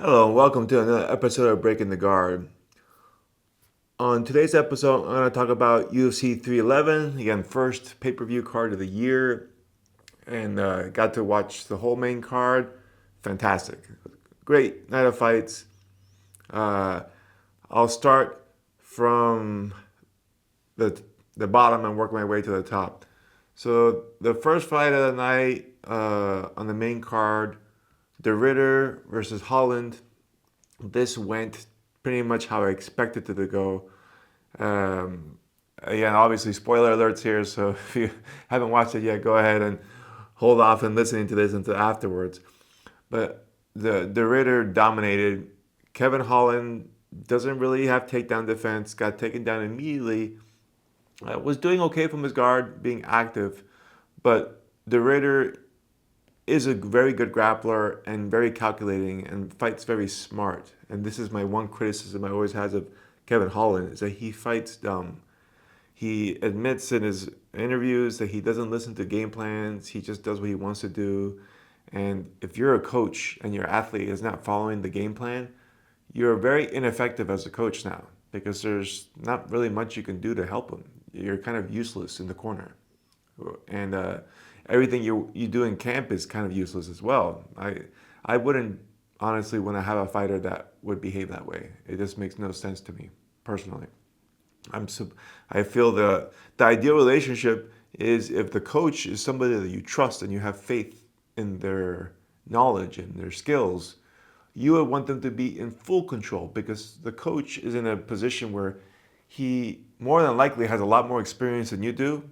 Hello, and welcome to another episode of Breaking the Guard. On today's episode, I'm going to talk about UFC 311, again, first pay per view card of the year, and got to watch the whole main card. Fantastic. Great night of fights. Uh, I'll start from the, the bottom and work my way to the top. So, the first fight of the night on the main card, De Ritter versus Holland. This went pretty much how I expected it to go. Um, Again, obviously, spoiler alerts here, so if you haven't watched it yet, go ahead and hold off and listening to this until afterwards. But the Ritter dominated. Kevin Holland doesn't really have takedown defense. Got taken down immediately. Was doing okay from his guard, being active, but the Ritter is a very good grappler and very calculating and fights very smart. And this is my one criticism I always has of Kevin Holland is that he fights dumb. He admits in his interviews that he doesn't listen to game plans. He just does what he wants to do. And if you're a coach and your athlete is not following the game plan, you're very ineffective as a coach now because there's not really much you can do to help him. You're kind of useless in the corner, and everything you do in camp is kind of useless as well. I wouldn't honestly want to have a fighter that would behave that way. It just makes no sense to me personally. I'm I feel the ideal relationship is if the coach is somebody that you trust and you have faith in their knowledge and their skills, you would want them to be in full control because the coach is in a position where he more than likely has a lot more experience than you do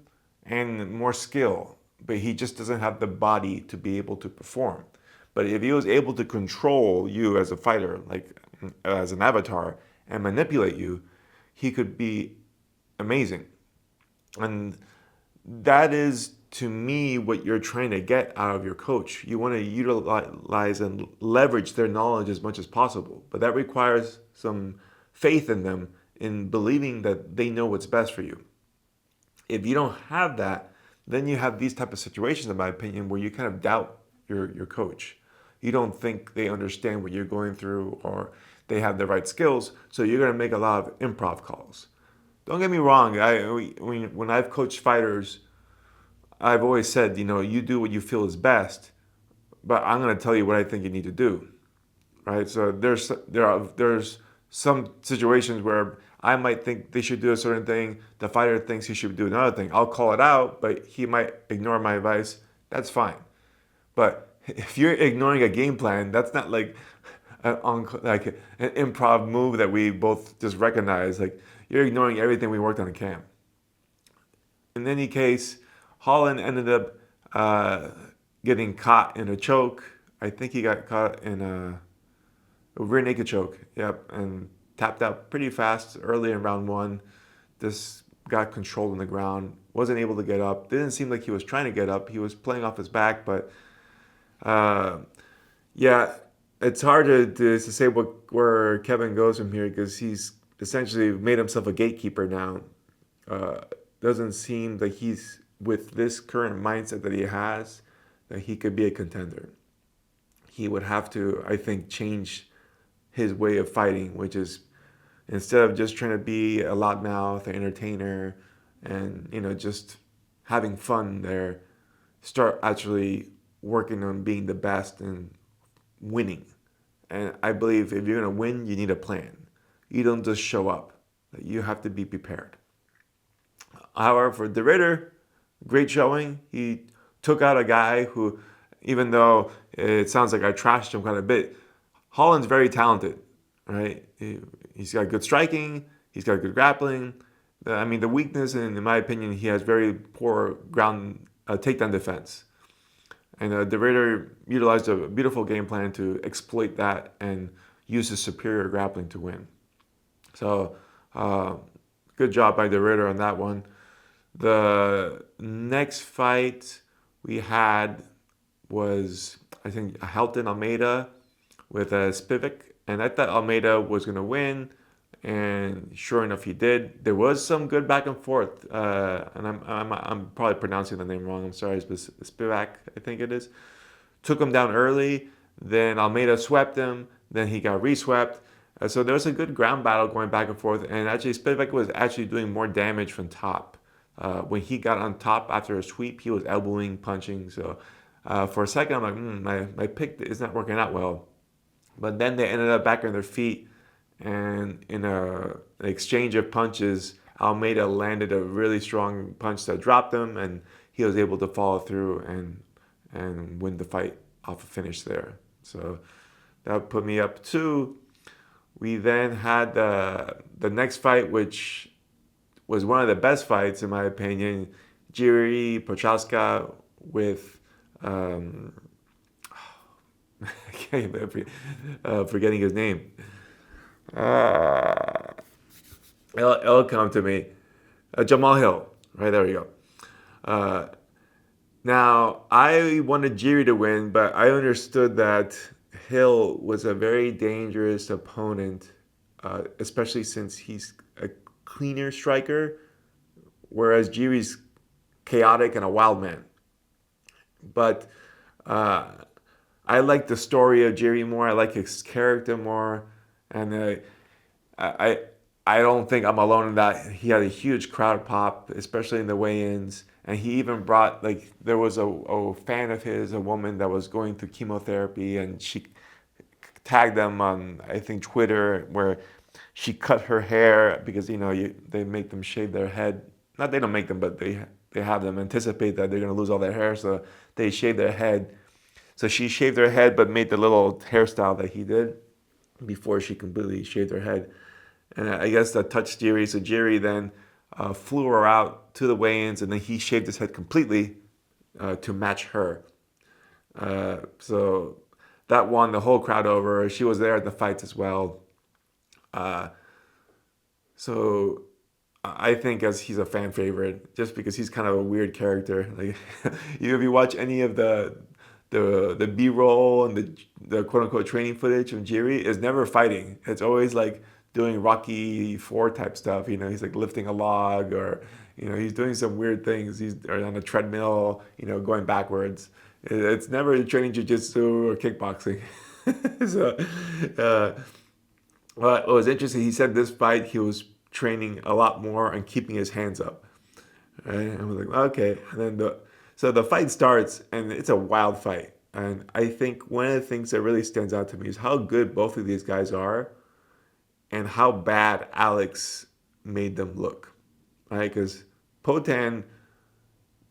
and more skill, but he just doesn't have the body to be able to perform. But if he was able to control you as a fighter, like as an avatar, and manipulate you, he could be amazing. And that is, to me, what you're trying to get out of your coach. You want to utilize and leverage their knowledge as much as possible, but that requires some faith in them in believing that they know what's best for you. If you don't have that, then you have these type of situations, in my opinion, where you kind of doubt your coach. You don't think they understand what you're going through or they have the right skills, so you're going to make a lot of improv calls. Don't get me wrong. When I've coached fighters, I've always said, you do what you feel is best, but I'm going to tell you what I think you need to do, right? So there's some situations where I might think they should do a certain thing. The fighter thinks he should do another thing. I'll call it out, but he might ignore my advice. That's fine. But if you're ignoring a game plan, that's not like like an improv move that we both just recognize. Like you're ignoring everything we worked on in camp. In any case, Holland ended up uh, getting caught in a choke. I think he got caught in a rear naked choke. Yep, and tapped out pretty fast early in round one. This got controlled on the ground. Wasn't able to get up. Didn't seem like he was trying to get up. He was playing off his back, but uh, yeah, it's hard to say where Kevin goes from here because he's essentially made himself a gatekeeper now. Uh, doesn't seem that he's with this current mindset that he has that he could be a contender. He would have to, I think, change his way of fighting, which is instead of just trying to be a loudmouth, an entertainer, and just having fun there, start actually working on being the best and winning. And I believe if you're gonna win, you need a plan. You don't just show up. You have to be prepared. However, for De Ritter, great showing. He took out a guy who, even though it sounds like I trashed him quite a bit, Holland's very talented, right? He's got good striking. He's got good grappling. I mean, the weakness, in my opinion, he has very poor ground takedown defense. And De Ritter utilized a beautiful game plan to exploit that and use his superior grappling to win. So, good job by De Ritter on that one. The next fight we had was, I think, Helton Almeida with Spivak. And I thought Almeida was going to win. And sure enough, he did. There was some good back and forth. And I'm probably pronouncing the name wrong. I'm sorry. Spivak, I think it is. Took him down early. Then Almeida swept him. Then he got reswept. So there was a good ground battle going back and forth, and actually Spivak was actually doing more damage from top. When he got on top after a sweep, he was elbowing, punching. So for a second, I'm like, my pick is not working out well. But then they ended up back on their feet, and in an exchange of punches, Almeida landed a really strong punch that dropped him, and he was able to follow through and win the fight off a finish there. So that put me up 2. We then had the next fight, which was one of the best fights in my opinion. Jiri Prochazka with um, I can't even forgetting his name. Uh, it'll come to me. Jamal Hill. Right, there we go. Uh, Now, I wanted Jiri to win, but I understood that Hill was a very dangerous opponent, especially since he's a cleaner striker, whereas Jiri's chaotic and a wild man. But uh, I like the story of Jiri more. I like his character more, and I I don't think I'm alone in that. He had a huge crowd pop, especially in the weigh-ins, and he even brought like there was a fan of his, a woman that was going through chemotherapy, and she tagged them on I think Twitter where she cut her hair because they make them shave their head. Not they don't make them, but they have them anticipate that they're gonna lose all their hair, so they shave their head. So she shaved her head, but made the little hairstyle that he did before she completely shaved her head. And I guess that touched Jiri. So Jiri then flew her out to the weigh-ins, and then he shaved his head completely to match her. So that won the whole crowd over. She was there at the fights as well. Uh, so I think as he's a fan favorite, just because he's kind of a weird character. Like if you watch any of the B-roll and the quote unquote training footage of Jiri, is never fighting. It's always like doing Rocky Four type stuff. He's like lifting a log, or he's doing some weird things. He's or on a treadmill, going backwards. It's never training jujitsu or kickboxing. So, uh, what was interesting, he said this fight he was training a lot more and keeping his hands up. Right? And I was like, okay. And then the fight starts, and it's a wild fight. And I think one of the things that really stands out to me is how good both of these guys are, and how bad Alex made them look. Right? Because Potan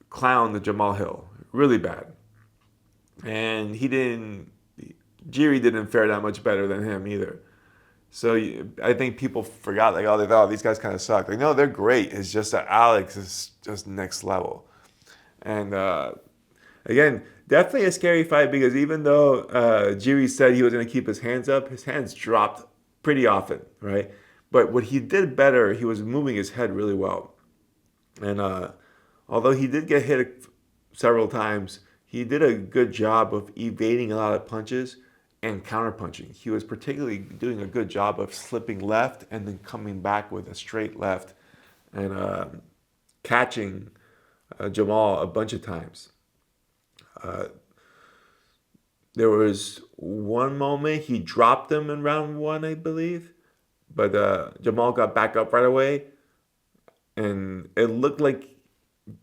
clowned the Jamal Hill really bad, and Jiri didn't fare that much better than him either. So I think people forgot, like, oh, they thought these guys kind of suck. Like, no, they're great. It's just that Alex is just next level. And again, definitely a scary fight, because even though Jiri said he was going to keep his hands up, his hands dropped pretty often, right? But what he did better, he was moving his head really well. And although he did get hit several times, he did a good job of evading a lot of punches and counterpunching. He was particularly doing a good job of slipping left and then coming back with a straight left, and catching Jamal a bunch of times. Uh, there was one moment he dropped him in round 1, I believe, but Jamal got back up right away, and it looked like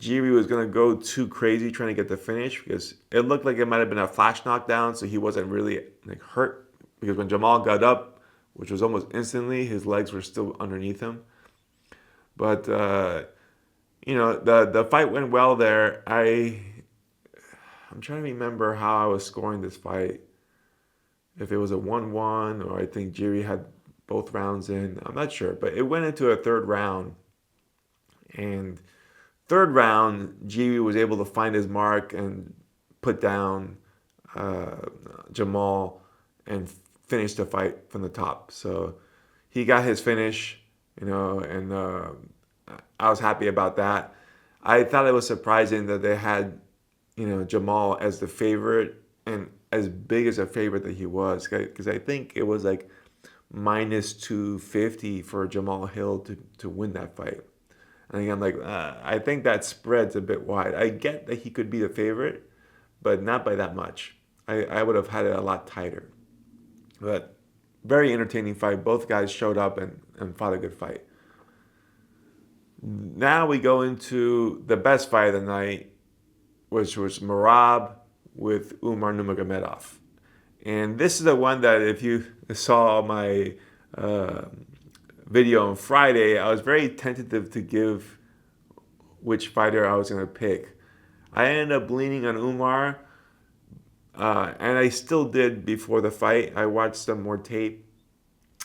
Jiri was gonna go too crazy trying to get the finish, because it looked like it might have been a flash knockdown, so he wasn't really like hurt. Because when Jamal got up, which was almost instantly, his legs were still underneath him. But the fight went well there. I'm trying to remember how I was scoring this fight. If it was a 1-1, or I think Jiri had both rounds in. I'm not sure, but it went into a third round, and third round, Jiri was able to find his mark and put down uh, Jamal and finish the fight from the top. So he got his finish, and I was happy about that. I thought it was surprising that they had, Jamal as the favorite, and as big as a favorite that he was, because I think it was like minus 250 for Jamal Hill to win that fight. And again, like, I think that spread's a bit wide. I get that he could be the favorite, but not by that much. I would have had it a lot tighter. But Very entertaining fight. Both guys showed up and fought a good fight. Now we go into the best fight of the night, which was Merab with Umar Nurmagomedov. And this is the one that if you saw my uh, video on Friday, I was very tentative to give which fighter I was going to pick. I ended up leaning on Umar, and I still did before the fight. I watched some more tape.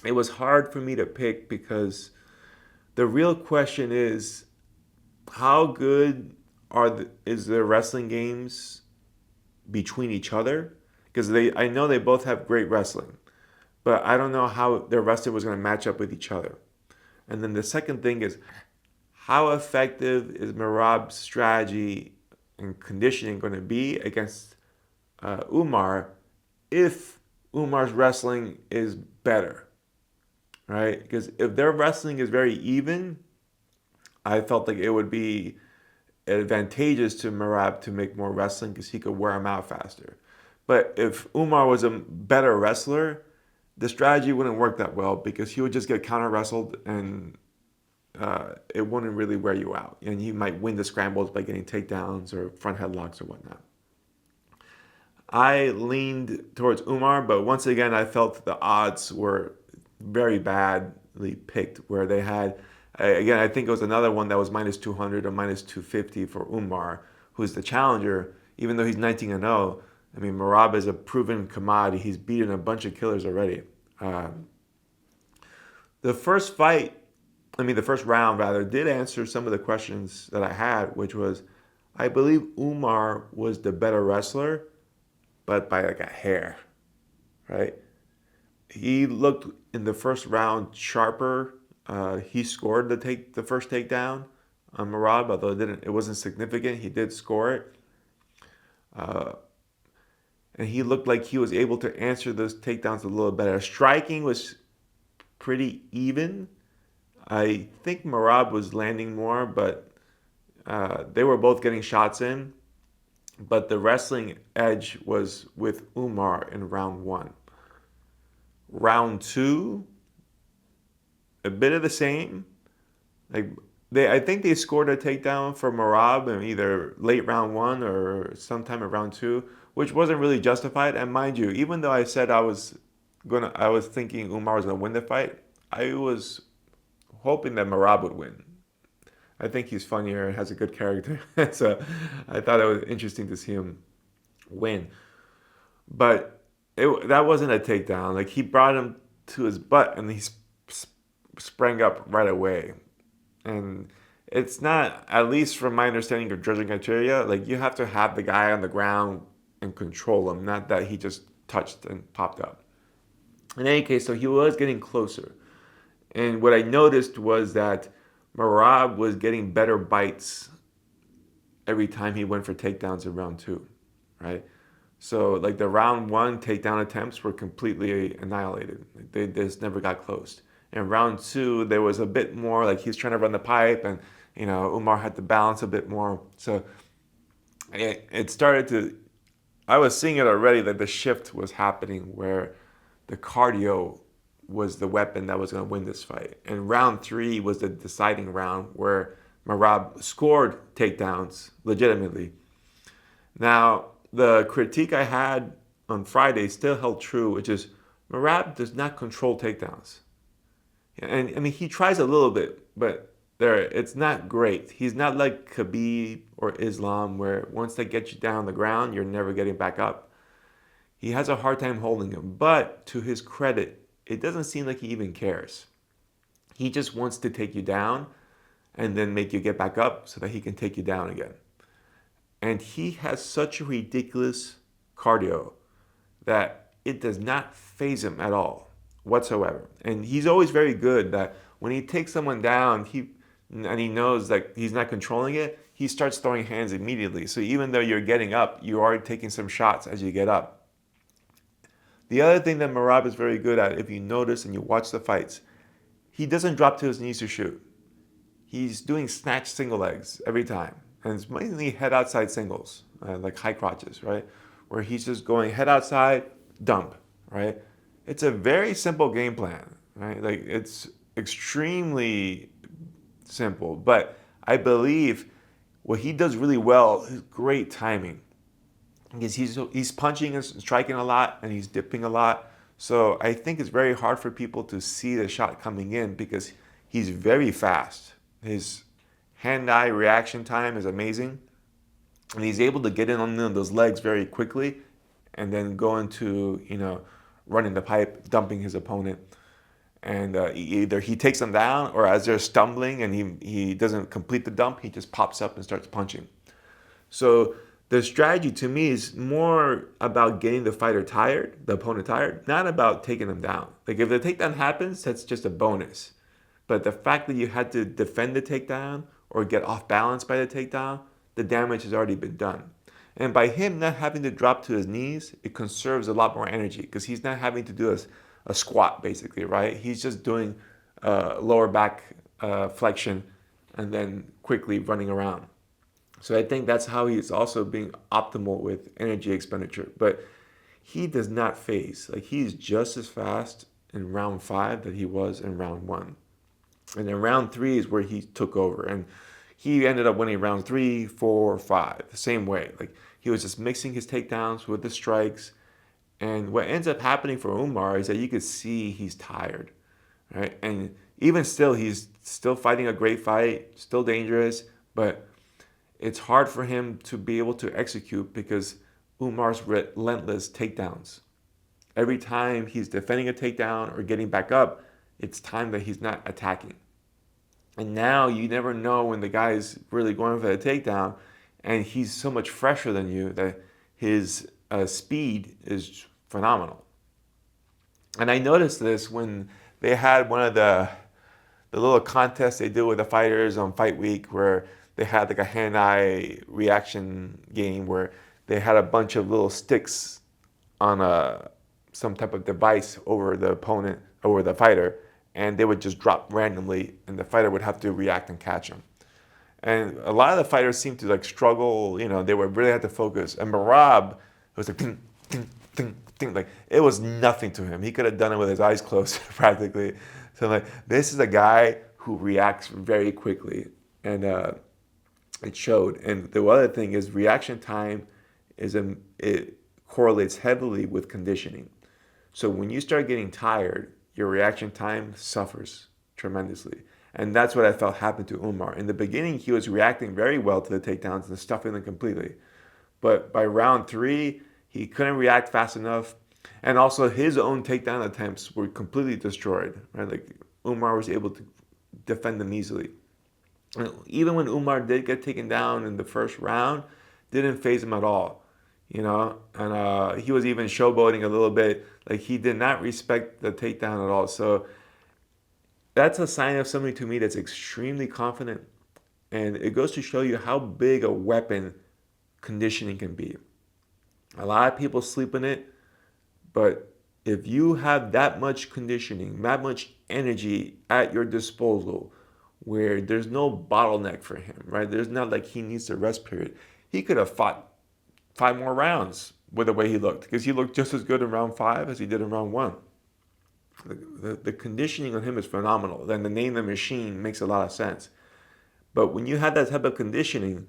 It was hard for me to pick because the real question is how good is the wrestling games between each other? Because I know they both have great wrestling, but I don't know how their wrestling was going to match up with each other. And then the second thing is how effective is Merab's strategy and conditioning going to be against Umar if Umar's wrestling is better, right? Because if their wrestling is very even, I felt like it would be advantageous to Merab to make more wrestling because he could wear him out faster. But if Umar was a better wrestler, the strategy wouldn't work that well because he would just get counter wrestled and it wouldn't really wear you out. And he might win the scrambles by getting takedowns or front headlocks or whatnot. I leaned towards Umar, but once again, I felt the odds were very badly picked where they had, again, I think it was another one that was minus 200 or minus 250 for Umar, who's the challenger, even though he's 19-0. I mean, Merab is a proven commodity. He's beaten a bunch of killers already. The first fight, the first round rather, did answer some of the questions that I had, which was, I believe Umar was the better wrestler, but by like a hair, right? He looked in the first round sharper. He scored the first takedown on Merab, although it wasn't significant. He did score it. And he looked like he was able to answer those takedowns a little better. Striking was pretty even. I think Merab was landing more, but they were both getting shots in. But the wrestling edge was with Umar in round one. Round two, a bit of the same. I think they scored a takedown for Merab in either late round one or sometime in round two, which wasn't really justified. And mind you, even though I said I was thinking Umar was gonna win the fight, I was hoping that Merab would win. I think he's funnier and has a good character, so I thought it was interesting to see him win. But that wasn't a takedown. Like he brought him to his butt and he sprang up right away. And it's not, at least from my understanding of judging criteria, like you have to have the guy on the ground and control him, not that he just touched and popped up. In any case, so he was getting closer. And what I noticed was that Merab was getting better bites every time he went for takedowns in round two, right? So like the round one takedown attempts were completely annihilated. They just never got close. In round two, there was a bit more like he's trying to run the pipe and, Umar had to balance a bit more. So it started to, I was seeing it already that the shift was happening where the cardio was the weapon that was going to win this fight. And round three was the deciding round where Merab scored takedowns legitimately. Now, the critique I had on Friday still held true, which is Merab does not control takedowns. And I mean, he tries a little bit, but it's not great. He's not like Khabib or Islam, where once they get you down on the ground, you're never getting back up. He has a hard time holding him, but to his credit, it doesn't seem like he even cares. He just wants to take you down and then make you get back up so that he can take you down again. And he has such a ridiculous cardio that it does not faze him at all whatsoever. And he's always very good that when he takes someone down, and he knows that he's not controlling it, he starts throwing hands immediately. So even though you're getting up, you are taking some shots as you get up. The other thing that Merab is very good at, if you notice and you watch the fights, he doesn't drop to his knees to shoot. He's doing snatch single legs every time. And it's mainly head outside singles, like high crotches, right? Where he's just going head outside, dump, right? It's a very simple game plan, right? Like it's extremely simple, but I believe what he does really well is great timing. Because he's punching and striking a lot and he's dipping a lot. So I think it's very hard for people to see the shot coming in because he's very fast. His hand-eye reaction time is amazing, and he's able to get in on those legs very quickly, and then go into running the pipe, dumping his opponent, and either he takes them down or as they're stumbling and he doesn't complete the dump, he just pops up and starts punching. So the strategy to me is more about getting the fighter tired, the opponent tired, not about taking them down. Like if the takedown happens, that's just a bonus. But the fact that you had to defend the takedown or get off balance by the takedown, the damage has already been done. And by him not having to drop to his knees, it conserves a lot more energy because he's not having to do a squat basically, right? He's just doing lower back flexion and then quickly running around. So I think that's how he's also being optimal with energy expenditure. But he does not phase. Like he's just as fast in round 5 that he was in round 1. And then round 3 is where he took over. And he ended up winning round 3, 4, 5, the same way. Like he was just mixing his takedowns with the strikes. And what ends up happening for Umar is that you could see he's tired, right? And even still, he's still fighting a great fight, still dangerous, but it's hard for him to be able to execute because Umar's relentless takedowns. Every time he's defending a takedown or getting back up, it's time that he's not attacking. And now you never know when the guy is really going for the takedown, and he's so much fresher than you that his speed is phenomenal. And I noticed this when they had one of the little contests they do with the fighters on Fight Week where they had like a hand-eye reaction game where they had a bunch of little sticks on some type of device over the opponent, over the fighter, and they would just drop randomly, and the fighter would have to react and catch them. And a lot of the fighters seemed to like struggle. They would really have to focus. And Merab was like, ting, ting, ting, ting. Like it was nothing to him. He could have done it with his eyes closed practically. So like this is a guy who reacts very quickly, and it showed. And the other thing is reaction time it correlates heavily with conditioning. So when you start getting tired, your reaction time suffers tremendously. And that's what I felt happened to Umar. In the beginning, he was reacting very well to the takedowns and stuffing them completely. But by round 3, he couldn't react fast enough. And also his own takedown attempts were completely destroyed. Right? Like Umar was able to defend them easily. And even when Umar did get taken down in the first round, didn't phase him at all. And he was even showboating a little bit. Like he did not respect the takedown at all. So that's a sign of somebody to me that's extremely confident. And it goes to show you how big a weapon conditioning can be. A lot of people sleep in it, but if you have that much conditioning, that much energy at your disposal, where there's no bottleneck for him, right? There's not like he needs a rest period. He could have fought 5 more rounds with the way he looked, because he looked just as good in round 5 as he did in round 1. The conditioning on him is phenomenal. Then the name the machine makes a lot of sense. But when you have that type of conditioning,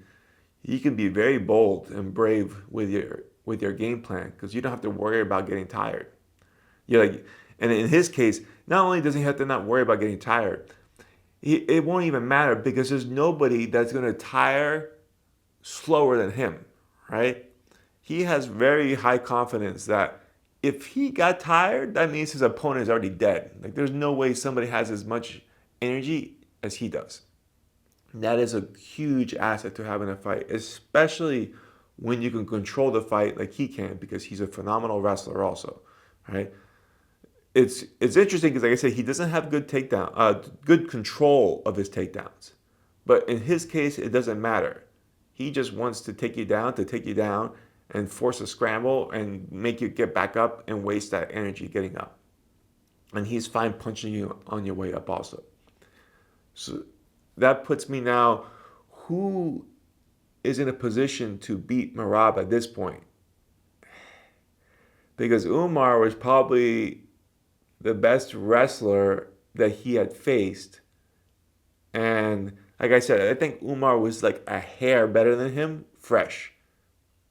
you can be very bold and brave with your game plan because you don't have to worry about getting tired. And in his case, not only does he have to not worry about getting tired, it won't even matter because there's nobody that's going to tire slower than him, right? He has very high confidence that if he got tired, that means his opponent is already dead. Like there's no way somebody has as much energy as he does. That is a huge asset to have in a fight, especially when you can control the fight like he can, because he's a phenomenal wrestler also, right? It's interesting because, like I said, he doesn't have good control of his takedowns. But in his case, it doesn't matter. He just wants to take you down and force a scramble and make you get back up and waste that energy getting up. And he's fine punching you on your way up also. So that puts me now, who is in a position to beat Merab at this point? Because Umar was probably the best wrestler that he had faced. And like I said, I think Umar was like a hair better than him, fresh.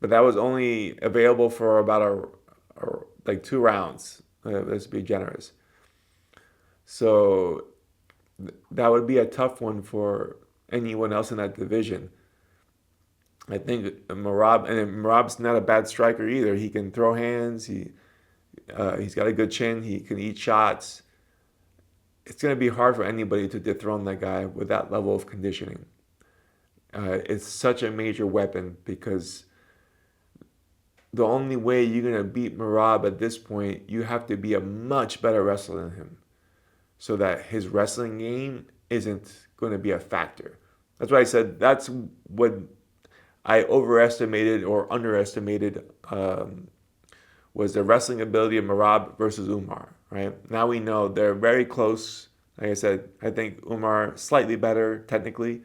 But that was only available for about like 2 rounds. Let's be generous. So that would be a tough one for anyone else in that division. I think Merab, and Merab's not a bad striker either. He can throw hands. He's got a good chin. He can eat shots. It's going to be hard for anybody to dethrone that guy with that level of conditioning. It's such a major weapon because the only way you're going to beat Merab at this point, you have to be a much better wrestler than him so that his wrestling game isn't going to be a factor. That's why I said that's what I overestimated or underestimated was the wrestling ability of Merab versus Umar. Right now we know they're very close. Like I said, I think Umar slightly better technically,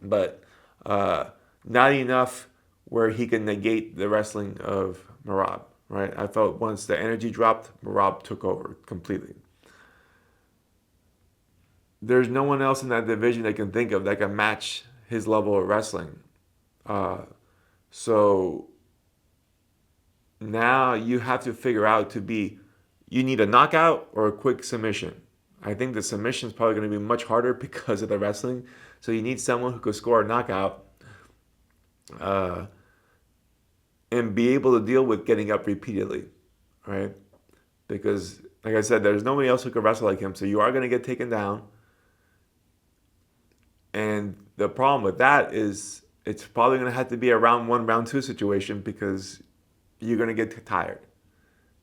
but not enough where he can negate the wrestling of Merab. Right, I felt once the energy dropped, Merab took over completely. There's no one else in that division I can think of that can match his level of wrestling. Uh, so now you have to figure out to be, you need a knockout or a quick submission. I think the submission is probably going to be much harder because of the wrestling. So you need someone who could score a knockout uh, and be able to deal with getting up repeatedly, right? Because, like I said, there's nobody else who could wrestle like him. So you are going to get taken down. And the problem with that is it's probably going to have to be a round one, round two situation because you're going to get tired.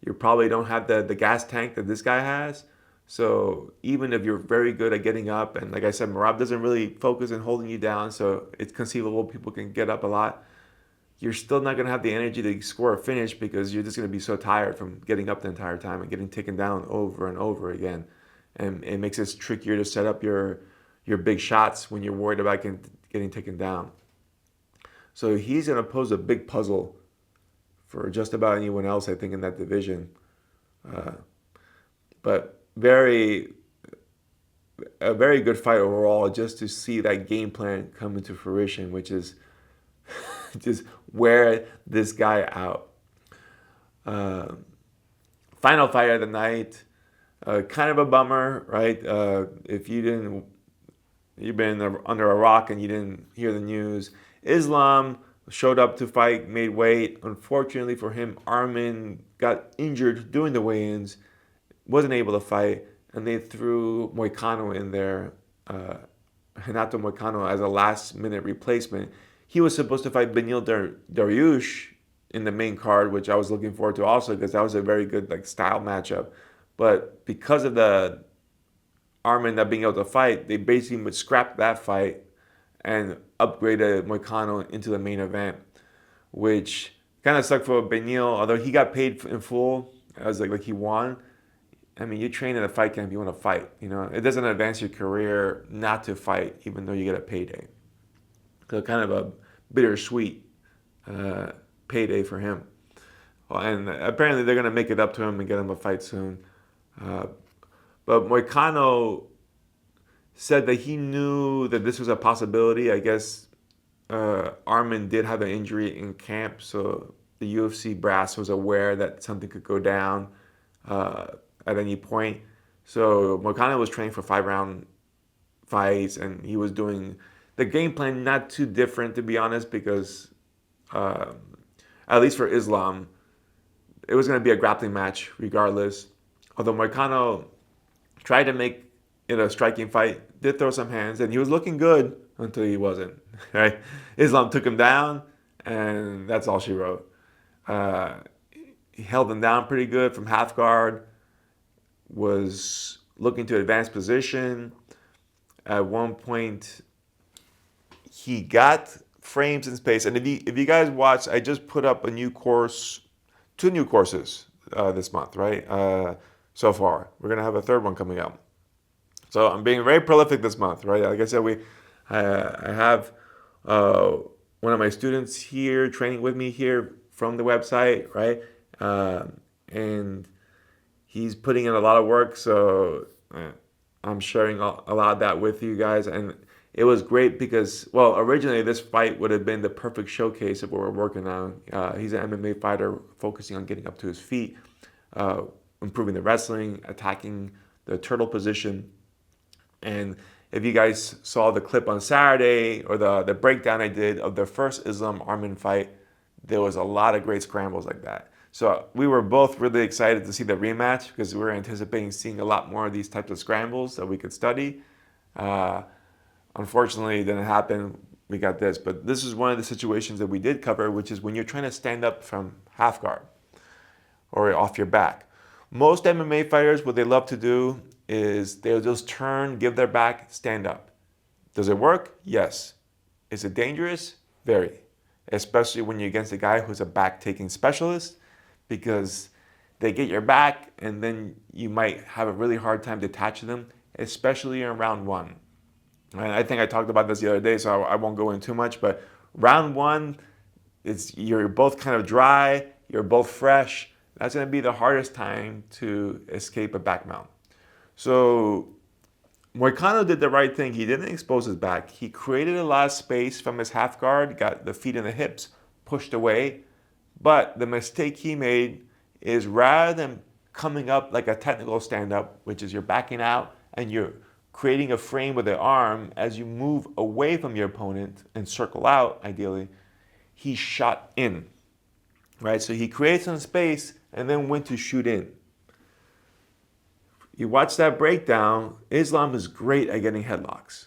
You probably don't have the gas tank that this guy has. So even if you're very good at getting up, and like I said, Merab doesn't really focus on holding you down, so it's conceivable people can get up a lot. You're still not going to have the energy to score a finish because you're just going to be so tired from getting up the entire time and getting taken down over and over again. And it makes it trickier to set up your big shots when you're worried about getting taken down. So he's going to pose a big puzzle for just about anyone else, I think, in that division. Uh, but a very good fight overall, just to see that game plan come into fruition, which is just wear this guy out. Uh, Final fight of the night, kind of a bummer, right? If you've been under a rock and you didn't hear the news. Islam showed up to fight, made weight. Unfortunately for him, Armin got injured doing the weigh-ins, wasn't able to fight, and they threw Moicano in there, Renato Moicano, as a last-minute replacement. He was supposed to fight Benil Dariush in the main card, which I was looking forward to also because that was a very good like style matchup. But because of the Armin not being able to fight, they basically would scrap that fight and upgraded Moicano into the main event, which kind of sucked for Benil, although he got paid in full as like he won. I mean, you train in a fight camp, you want to fight. You know, it doesn't advance your career not to fight, even though you get a payday. So kind of a bittersweet uh, payday for him. Well, and apparently they're going to make it up to him and get him a fight soon. Uh, but Moicano said that he knew that this was a possibility. I guess Armin did have an injury in camp, so the UFC brass was aware that something could go down uh, at any point. So Moicano was training for 5 round fights, and he was doing the game plan not too different, to be honest, because uh, at least for Islam, it was going to be a grappling match regardless. Although Moicano tried to make it a striking fight, did throw some hands, and he was looking good until he wasn't. Right? Islam took him down, and that's all she wrote. Uh, he held him down pretty good from half guard, was looking to advance position. At one point, he got frames in space. And if you guys watch, I just put up a new course, 2 new courses this month, right? So far, we're gonna have a third one coming out. So I'm being very prolific this month, right? Like I said, I have uh, one of my students here training with me here from the website, right? And he's putting in a lot of work, so I'm sharing a lot of that with you guys. And it was great because, well, originally this fight would have been the perfect showcase of what we're working on. He's an MMA fighter focusing on getting up to his feet, uh, improving the wrestling, attacking the turtle position. And if you guys saw the clip on Saturday or the breakdown I did of the first Islam Arman fight, there was a lot of great scrambles like that. So we were both really excited to see the rematch because we were anticipating seeing a lot more of these types of scrambles that we could study. Uh, Unfortunately, it didn't happen. We got this. But this is one of the situations that we did cover, which is when you're trying to stand up from half guard or off your back. Most MMA fighters, what they love to do is they'll just turn, give their back, stand up. Does it work? Yes. Is it dangerous? Very. Especially when you're against a guy who's a back-taking specialist, because they get your back and then you might have a really hard time detaching them, especially in round one. And I think I talked about this the other day, so I won't go in too much, but round one, you're both kind of dry, you're both fresh. That's going to be the hardest time to escape a back mount. So Moicano did the right thing. He didn't expose his back. He created a lot of space from his half guard, got the feet and the hips pushed away. But the mistake he made is rather than coming up like a technical stand-up, which is you're backing out and you're creating a frame with the arm as you move away from your opponent and circle out, ideally, he shot in, right? So he created some space and then went to shoot in. You watch that breakdown, Islam is great at getting headlocks.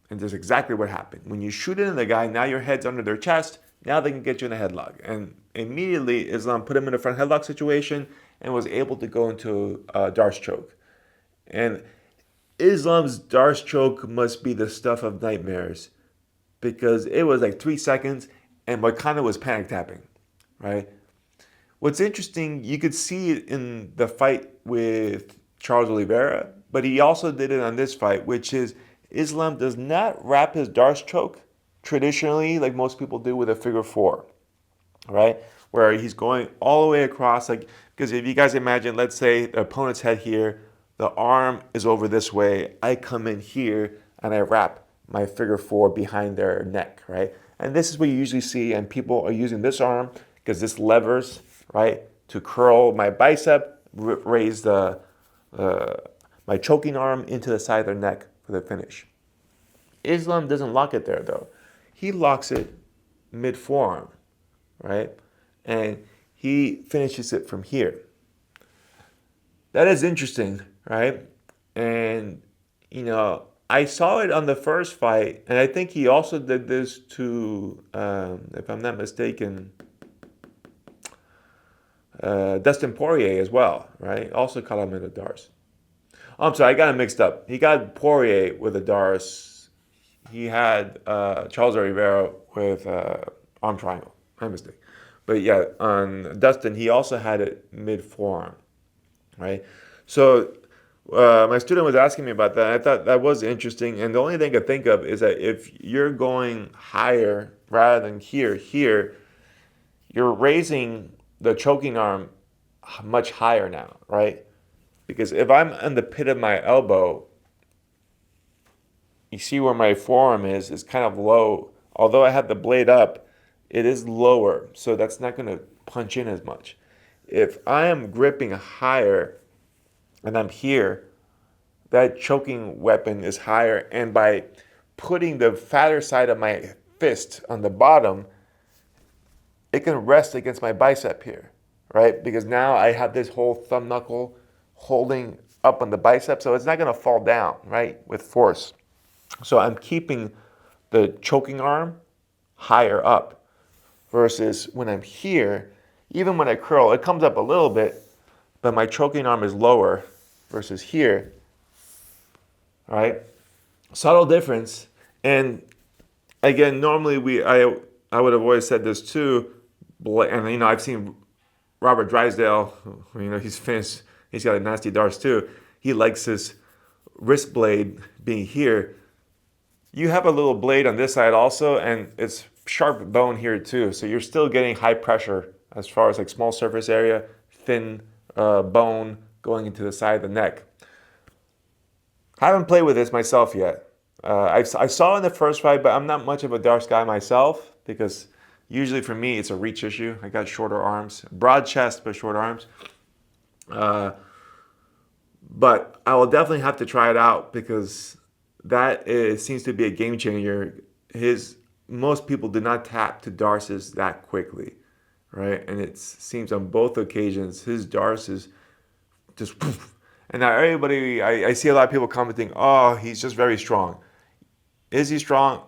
And that's exactly what happened. When you shoot into the guy, now your head's under their chest, now they can get you in a headlock. And immediately, Islam put him in a front headlock situation and was able to go into a Darce choke. And Islam's Darce choke must be the stuff of nightmares because it was like 3 seconds and Moicano was panic tapping, right? What's interesting, you could see it in the fight with Charles Oliveira, but he also did it on this fight, which is Islam does not wrap his Darce choke traditionally like most people do with a figure four, right? Where he's going all the way across, like, because if you guys imagine, let's say the opponent's head here, the arm is over this way, I come in here and I wrap my figure four behind their neck, right? And this is what you usually see, and people are using this arm because this levers, right, to curl my bicep, raise my choking arm into the side of their neck for the finish. Islam doesn't lock it there though. He locks it mid forearm, right? And he finishes it from here. That is interesting, right? And, you know, I saw it on the first fight, and I think he also did this to, if I'm not mistaken, Dustin Poirier as well, right? Also caught him in the Darce. Oh, I'm sorry, I got him mixed up. He got Poirier with a Darce. He had Charles Oliveira with arm triangle. My mistake. But yeah, on Dustin, he also had it mid forearm, right? So my student was asking me about that. I thought that was interesting. And the only thing I could think of is that if you're going higher rather than here, you're raising the choking arm much higher now, right? Because if I'm in the pit of my elbow, you see where my forearm is kind of low. Although I have the blade up, it is lower. So that's not going to punch in as much. If I am gripping higher and I'm here, that choking weapon is higher. And by putting the fatter side of my fist on the bottom, it can rest against my bicep here, right? Because now I have this whole thumb knuckle holding up on the bicep, so it's not going to fall down, right, with force. So I'm keeping the choking arm higher up versus when I'm here, even when I curl, it comes up a little bit, but my choking arm is lower versus here, right? Subtle difference. And again, normally I would have always said this too, and you know, I've seen Robert Drysdale, you know, he's finished, he's got a nasty Darce too. He likes his wrist blade being here. You have a little blade on this side also, and it's sharp bone here too. So you're still getting high pressure as far as like small surface area, thin bone, going into the side of the neck. Haven't played with this myself yet. I saw in the first fight, but I'm not much of a darts guy myself because usually for me it's a reach issue. I got shorter arms, broad chest but short arms. But I will definitely have to try it out because seems to be a game changer. Most people do not tap to darces that quickly, right? And it seems on both occasions his darce is just poof. And now everybody, I see a lot of people commenting, oh, he's just very strong. Is he strong?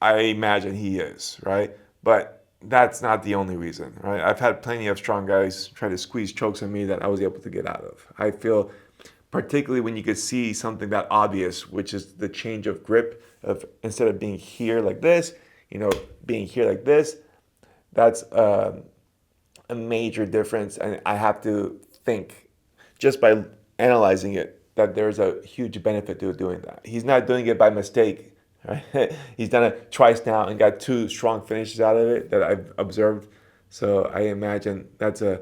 I imagine he is, right? But that's not the only reason, right? I've had plenty of strong guys try to squeeze chokes on me that I was able to get out of. I feel particularly when you could see something that obvious, which is the change of grip of instead of being here like this, being here like this. That's a major difference, and I have to think just by analyzing it that there's a huge benefit to doing that. He's not doing it by mistake. Right? He's done it twice now and got two strong finishes out of it that I've observed. So I imagine that's a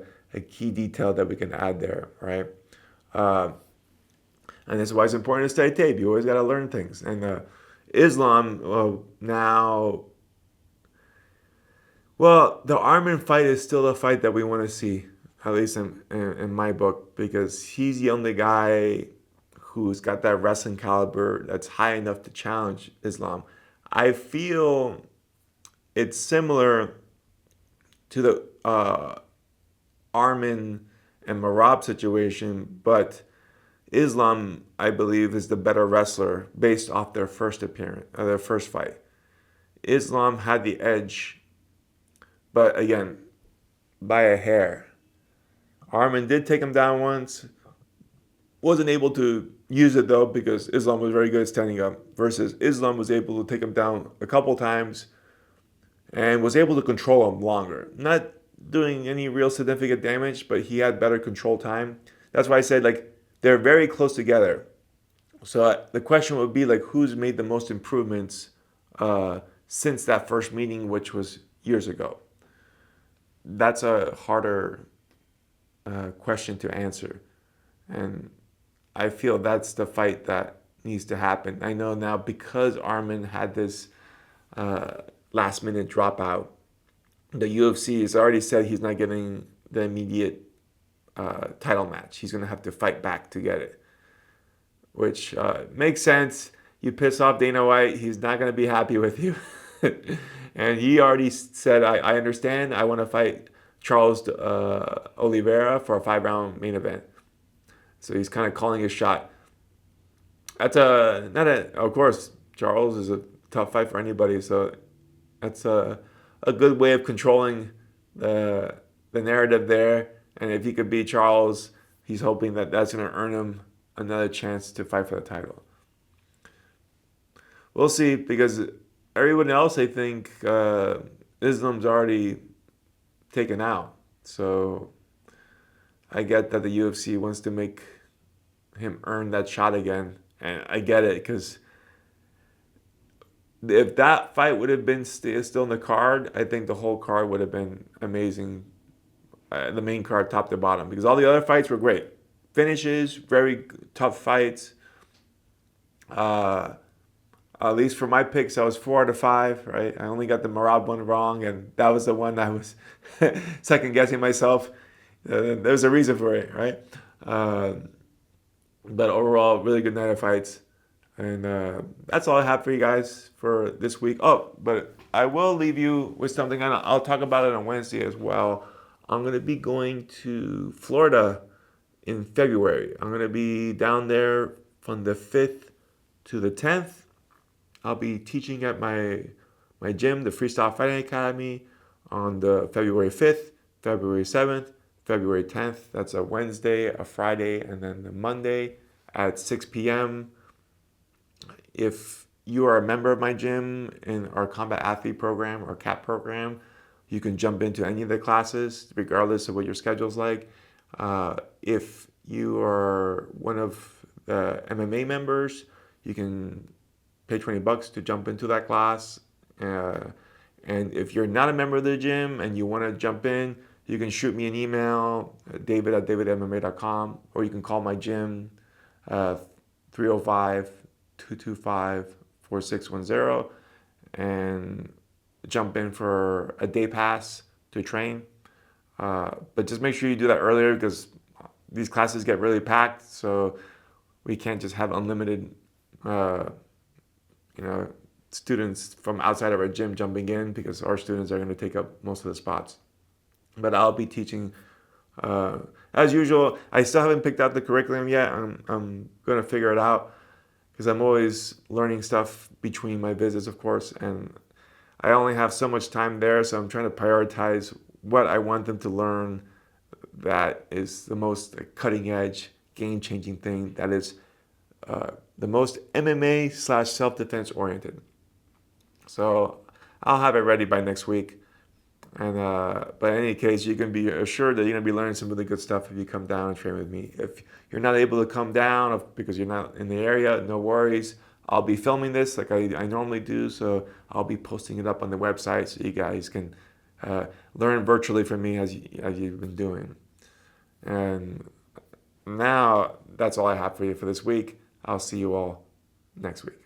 key detail that we can add there, right? And this is why it's important to study tape. You always got to learn things. And Islam, now, well, the Armin fight is still a fight that we want to see, at least in my book, because he's the only guy who's got that wrestling caliber that's high enough to challenge Islam. I feel it's similar to the Armin and Merab situation, but Islam, I believe, is the better wrestler based off their first appearance, their first fight. Islam had the edge, but again, by a hair. Armin did take him down once, wasn't able to use it though because Islam was very good at standing up, versus Islam was able to take him down a couple times and was able to control him longer. Not doing any real significant damage, but he had better control time. That's why I said they're very close together. So the question would be who's made the most improvements since that first meeting, which was years ago. That's a harder question to answer, and I feel that's the fight that needs to happen. I know now because Armin had this last minute dropout, the UFC has already said he's not getting the immediate title match. He's going to have to fight back to get it, which makes sense. You piss off Dana White, he's not going to be happy with you. And he already said, I understand. I want to fight Charles Oliveira for a 5-round main event. So he's kind of calling his shot. That's of course, Charles is a tough fight for anybody. So that's a good way of controlling the narrative there. And if he could beat Charles, he's hoping that that's going to earn him another chance to fight for the title. We'll see, because everyone else, I think, Islam's already taken out. So I get that the UFC wants to make him earn that shot again. And I get it, because if that fight would have been still in the card, I think the whole card would have been amazing. The main card, top to bottom, because all the other fights were great. Finishes, very tough fights. At least for my picks, I was 4 out of 5, right? I only got the Merab one wrong, and that was the one that I was second guessing myself. There's a reason for it, right? But overall, really good night of fights. And that's all I have for you guys for this week. Oh, but I will leave you with something, and I'll talk about it on Wednesday as well. I'm going to be going to Florida in February. I'm going to be down there from the 5th to the 10th. I'll be teaching at my gym, the Freestyle Fighting Academy, on the February 5th, February 7th, February 10th. That's a Wednesday, a Friday, and then the Monday at 6 p.m. If you are a member of my gym in our Combat Athlete program or CAP program, you can jump into any of the classes regardless of what your schedule's like. If you are one of the MMA members, you can pay $20 to jump into that class. And if you're not a member of the gym and you want to jump in, You can shoot me an email, david@davidmma.com, or you can call my gym, 305-225-4610, and jump in for a day pass to train. But just make sure you do that earlier because these classes get really packed, so we can't just have unlimited, uh, you know, students from outside of our gym jumping in because our students are going to take up most of the spots. But I'll be teaching uh, as usual. I still haven't picked out the curriculum yet. I'm going to figure it out because I'm always learning stuff between my visits, of course, and I only have so much time there, so I'm trying to prioritize what I want them to learn that is the most cutting edge, game changing thing that is the most MMA slash self defense oriented. So I'll have it ready by next week. And but in any case, you can be assured that you're gonna be learning some really good stuff if you come down and train with me. If you're not able to come down because you're not in the area, no worries. I'll be filming this like I normally do, so I'll be posting it up on the website so you guys can learn virtually from me as you've been doing. And now that's all I have for you for this week. I'll see you all next week.